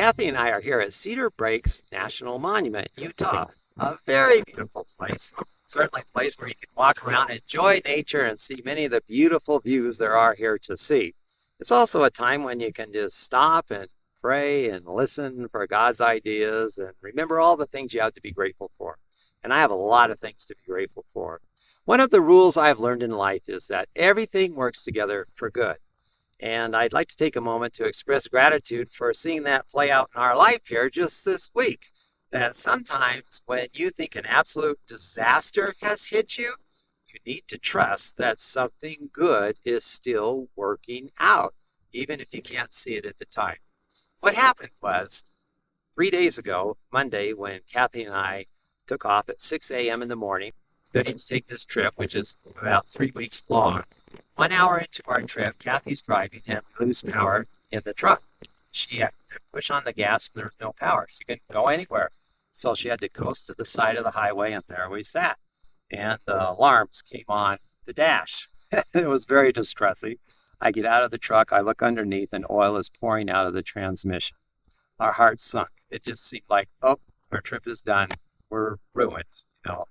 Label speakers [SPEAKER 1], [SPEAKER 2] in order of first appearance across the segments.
[SPEAKER 1] Kathy and I are here at Cedar Breaks National Monument, Utah. A very beautiful place. Certainly a place where you can walk around, enjoy nature, and see many of the beautiful views there are here to see. It's also a time when you can just stop and pray and listen for God's ideas and remember all the things you have to be grateful for. And I have a lot of things to be grateful for. One of the rules I've learned in life is that everything works together for good. And I'd like to take a moment to express gratitude for seeing that play out in our life here just this week. That sometimes when you think an absolute disaster has hit you, you need to trust that something good is still working out, even if you can't see it at the time. What happened was 3 days ago, Monday, when Kathy and I took off at 6 a.m. in the morning, ready to take this trip, which is about 3 weeks long. 1 hour into our trip, Kathy's driving and we lose power in the truck. She had to push on the gas and there was no power. She couldn't go anywhere. So she had to coast to the side of the highway and there we sat. And the alarms came on the dash. It was very distressing. I get out of the truck, I look underneath and oil is pouring out of the transmission. Our hearts sunk. It just seemed like, oh, our trip is done. We're ruined.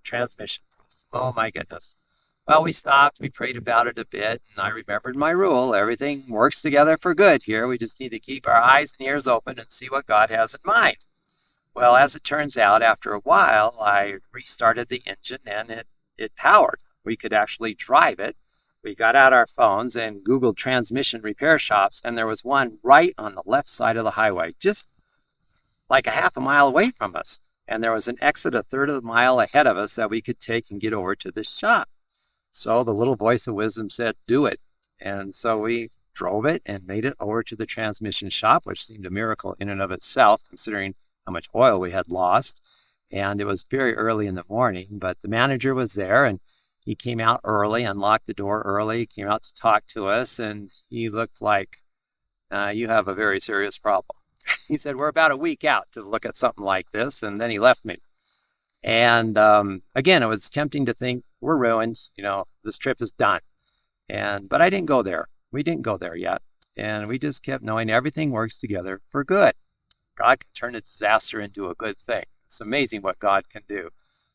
[SPEAKER 1] Transmission. Oh my goodness. Well, we stopped, we prayed about it a bit, and I remembered my rule. Everything works together for good here. We just need to keep our eyes and ears open and see what God has in mind. Well, as it turns out, after a while, I restarted the engine and it powered. We could actually drive it. We got out our phones and Googled transmission repair shops, and there was one right on the left side of the highway, just like a half a mile away from us. And there was an exit a third of a mile ahead of us that we could take and get over to this shop. So the little voice of wisdom said, do it. And so we drove it and made it over to the transmission shop, which seemed a miracle in and of itself, considering how much oil we had lost. And it was very early in the morning, but the manager was there and he came out early, unlocked the door early, came out to talk to us, and he looked like, you have a very serious problem. He said, we're about a week out to look at something like this, and then he left me. And again, it was tempting to think, we're ruined, this trip is done. But I didn't go there. We didn't go there yet. And we just kept knowing everything works together for good. God can turn a disaster into a good thing. It's amazing what God can do.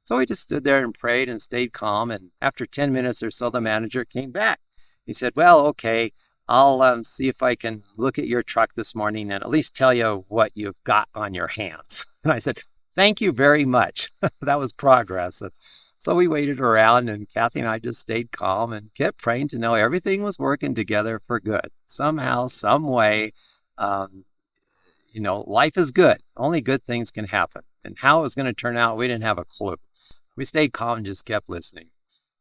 [SPEAKER 1] So we just stood there and prayed and stayed calm. And after 10 minutes or so, the manager came back. He said, well, okay, I'll see if I can look at your truck this morning and at least tell you what you've got on your hands. And I said, thank you very much. That was progress. So we waited around and Kathy and I just stayed calm and kept praying to know everything was working together for good. Somehow, some way, life is good. Only good things can happen. And how it was going to turn out, we didn't have a clue. We stayed calm and just kept listening.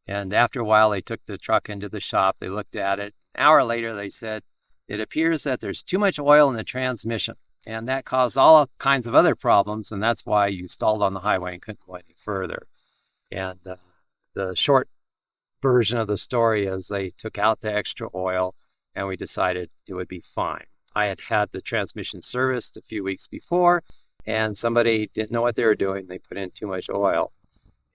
[SPEAKER 1] And after a while, they took the truck into the shop. They looked at it. An hour later, they said, it appears that there's too much oil in the transmission. And that caused all kinds of other problems. And that's why you stalled on the highway and couldn't go any further. And the short version of the story is they took out the extra oil and we decided it would be fine. I had had the transmission serviced a few weeks before and somebody didn't know what they were doing. They put in too much oil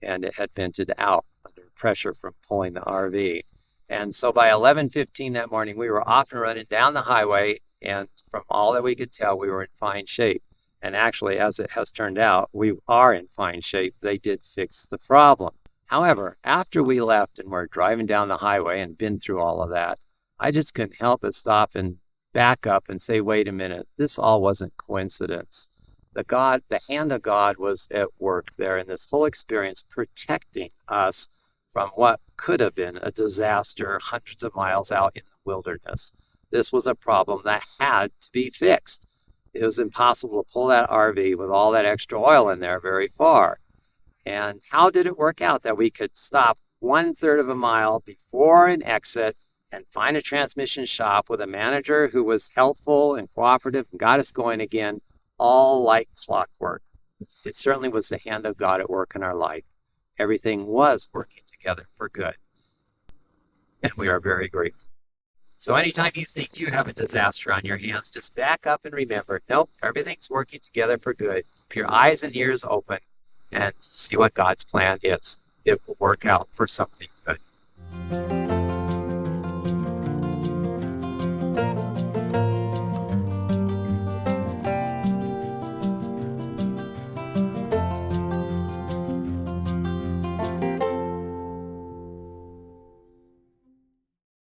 [SPEAKER 1] and it had vented out under pressure from pulling the RV. And so by 11:15 that morning, we were off and running down the highway. And from all that we could tell, we were in fine shape. And actually, as it has turned out, we are in fine shape. They did fix the problem. However, after we left and were driving down the highway and been through all of that, I just couldn't help but stop and back up and say, wait a minute, this all wasn't coincidence. The hand of God was at work there in this whole experience, protecting us from what could have been a disaster hundreds of miles out in the wilderness. This was a problem that had to be fixed. It was impossible to pull that RV with all that extra oil in there very far. And how did it work out that we could stop 1/3 of a mile before an exit and find a transmission shop with a manager who was helpful and cooperative and got us going again, all like clockwork? It certainly was the hand of God at work in our life. Everything was working together for good. And we are very grateful. So anytime you think you have a disaster on your hands, just back up and remember, nope, everything's working together for good. Keep your eyes and ears open and see what God's plan is. It will work out for something good.